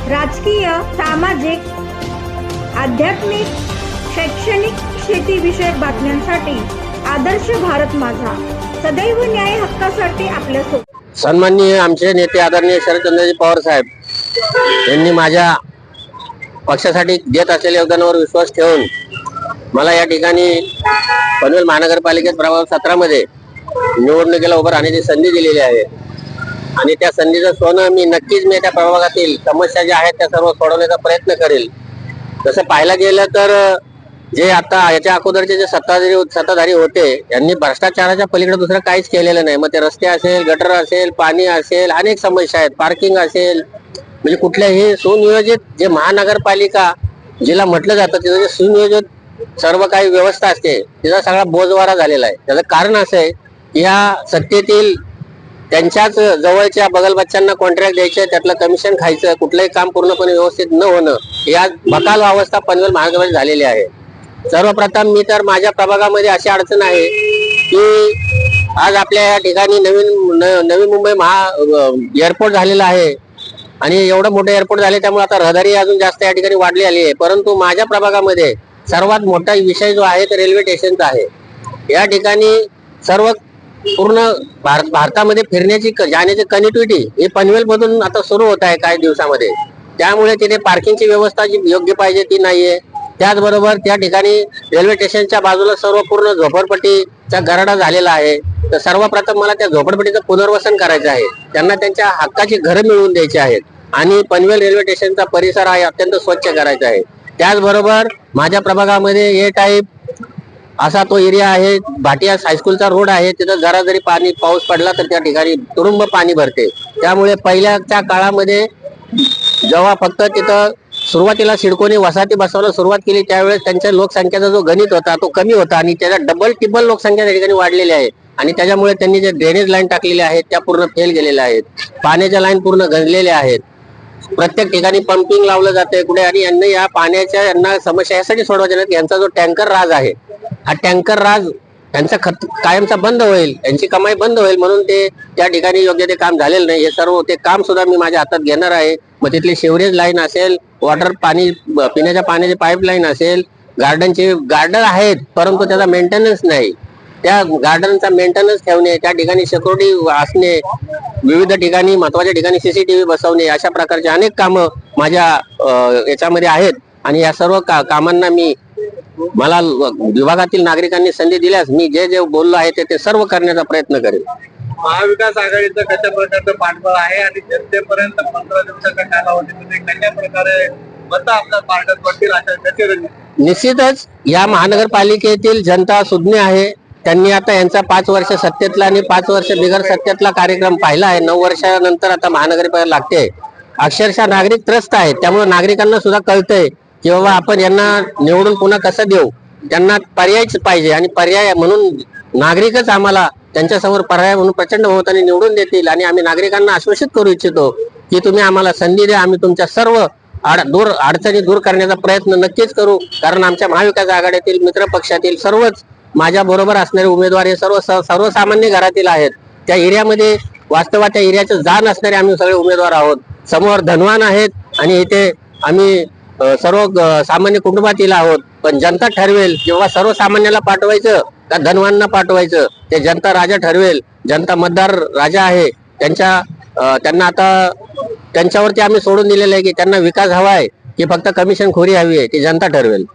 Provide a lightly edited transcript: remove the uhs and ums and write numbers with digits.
राजकीय, सामाजिक, आध्यात्मिक, शैक्षणिक, शेतीविषयक बातम्यांसाठी आदर्श भारत माझा सदैव न्याय हक्कासाठी आपल्यासोबत। सन्माननीय आमचे नेते आदरणीय शरदचंद्रजी पवार साहेब यांनी माझ्या पक्षासाठी देत असलेल्या योगदानावर विश्वास ठेवून मला या ठिकाणी पनवेल महानगरपालिकेत प्रभाग 17 मध्ये निवडणुकीला उभं राहण्याची संधी दिलेली आहे आणि त्या संधीचं सोनं मी नक्कीच त्या प्रभागातील समस्या ज्या आहेत त्या सर्व सोडवण्याचा प्रयत्न करेल। तसं पाहायला गेलं तर जे आता याच्या अगोदरचे जे सत्ताधारी होते यांनी भ्रष्टाचाराच्या पलीकडे दुसरं काहीच केलेलं नाही। मग ते रस्ते असेल, गटर असेल, पाणी असेल, अनेक समस्या आहेत, पार्किंग असेल, म्हणजे कुठल्याही सुनियोजित जे महानगरपालिका जिला म्हटलं जातं तिथं जे सुनियोजित सर्व काही व्यवस्था असते तिचा सगळा बोजवारा झालेला आहे। त्याचं कारण असं आहे की या सत्तेतील त्यांच्याच जवळच्या बगलबच्च्यांना कॉन्ट्रॅक्ट द्यायचे, त्यातलं कमिशन खायचं, कुठलंही काम पूर्णपणे व्यवस्थित न होणं, या बकाल अवस्था पनवेल महानगरपालिकेत झालेली आहे। सर्वप्रथम मी तर माझ्या प्रभागामध्ये अशी अडचण आहे की आज आपल्या या ठिकाणी नवी मुंबई एअरपोर्ट झालेला आहे आणि एवढं मोठं एअरपोर्ट झाले त्यामुळे आता रहदारी अजून जास्त या ठिकाणी वाढली आली आहे। परंतु माझ्या प्रभागामध्ये सर्वात मोठा विषय जो आहे तो रेल्वे स्टेशनचा आहे। या ठिकाणी सर्व पूर्ण भारतामध्ये फिरण्याची जाण्याची कनेक्टिव्हिटी ही पनवेल मधून आता सुरू होत आहे काही दिवसामध्ये, त्यामुळे तिथे पार्किंगची व्यवस्था जी योग्य पाहिजे ती नाहीये। त्याचबरोबर त्या ठिकाणी रेल्वे स्टेशनच्या बाजूला सर्व पूर्ण झोपडपट्टीचा गराडा झालेला आहे। तर सर्वप्रथम मला त्या झोपडपट्टीचं पुनर्वसन करायचं आहे, त्यांना त्यांच्या हक्काची घरं मिळवून द्यायची आहेत आणि पनवेल रेल्वे स्टेशनचा परिसर आहे अत्यंत स्वच्छ करायचा आहे। त्याचबरोबर माझ्या प्रभागामध्ये ए टाईप असा तो एरिया आहे, भाटिया हायस्कूलचा रोड आहे, तिथं जरा जरी पाऊस पडला तर त्या ठिकाणी तुडुंब पाणी भरते। त्यामुळे पहिल्याच्या काळामध्ये जेव्हा फक्त तिथं सुरुवातीला सिडकोने वसाहती बसवायला सुरुवात केली त्यावेळेस त्यांच्या लोकसंख्येचा जो गणित होता तो कमी होता आणि त्याच्या डबल टिबल लोकसंख्या त्या ठिकाणी वाढलेली आहे आणि त्याच्यामुळे त्यांनी जे ड्रेनेज लाईन टाकलेल्या आहेत त्या पूर्ण फेल गेलेल्या आहेत, पाण्याच्या लाईन पूर्ण गंजलेल्या आहेत, प्रत्येक ठिकाणी पंपिंग लावलं जातंय कुठे, आणि यांना या पाण्याच्या यांना समस्या यासाठी सोडवायच्या नाहीत। यांचा जो टँकर राज आहे हा टँकर राज यांचा कायमचा बंद होईल, यांची कमाई बंद होईल म्हणून ते त्या ठिकाणी योग्य ते काम झालेलं नाही। हे सर्व ते काम सुद्धा मी माझ्या हातात घेणार आहे। मग तिथली शेवरेज लाईन असेल, वॉटर पाणी पिण्याच्या पाण्याची पाईपलाईन असेल, गार्डन आहेत परंतु त्याचा मेंटेनन्स नाही, त्या गार्डनचा मेंटेनन्स ठेवणे, त्या ठिकाणी सिक्युरिटी असणे, विविध ठिकाणी महत्वाच्या ठिकाणी सीसीटीव्ही बसवणे, अशा प्रकारचे अनेक कामं माझ्या याच्यामध्ये आहेत आणि या सर्व कामांना मला विभागातील नागरिकांनी संधी दिल्यास मी जे जे बोललो आहे ते सर्व करण्याचा प्रयत्न करेल। महाविकास आघाडीचं कशा प्रकारचं पाठबळ आहे आणि जनतेपर्यंत 15 दिवसाच्या कालावधीमध्ये कशा प्रकारे मतं आपल्या पार्ट्यात पडतील अशा कसे रणनीती? निश्चितच या महानगरपालिकेतील जनता सुज्ञ आहे। त्यांनी आता यांचा 5 वर्ष सत्तेतला आणि 5 वर्ष बिगर सत्तेतला कार्यक्रम पाहिला आहे। 9 वर्षानंतर आता महानगरपालिका लागते, अक्षरशः नागरिक त्रस्त आहेत। त्यामुळे नागरिकांना सुद्धा कळतंय की बाबा आपण यांना निवडून पुन्हा कसं देऊ, त्यांना पर्यायच पाहिजे आणि पर्याय म्हणून नागरिकच आम्हाला त्यांच्यासमोर पर्याय म्हणून प्रचंड बहुमताने निवडून देतील आणि आम्ही नागरिकांना आश्वासित करू इच्छितो की तुम्ही आम्हाला संधी द्या, आम्ही तुमच्या सर्व अडचणी दूर करण्याचा प्रयत्न नक्कीच करू। कारण आमच्या महाविकास आघाडीतील मित्र पक्षातील सर्वच माझ्या बरोबर असणारे उमेदवार हे सर्वसामान्य घरातील आहेत। त्या एरियामध्ये वास्तवात त्या एरियाचं जाण असणारे आम्ही सगळे उमेदवार आहोत। समोर धनवान आहेत आणि इथे आम्ही सर्व सामान्य कुटुंबातील आहोत, पण जनता ठरवेल जेव्हा सर्वसामान्याला पाठवायचं का धनवांना पाठवायचं ते जनता राजा ठरवेल। जनता मतदार राजा आहे, त्यांना आता त्यांच्यावरती आम्ही सोडून दिलेलं आहे की त्यांना विकास हवा आहे की फक्त कमिशन खोरी हवी आहे, ती जनता ठरवेल।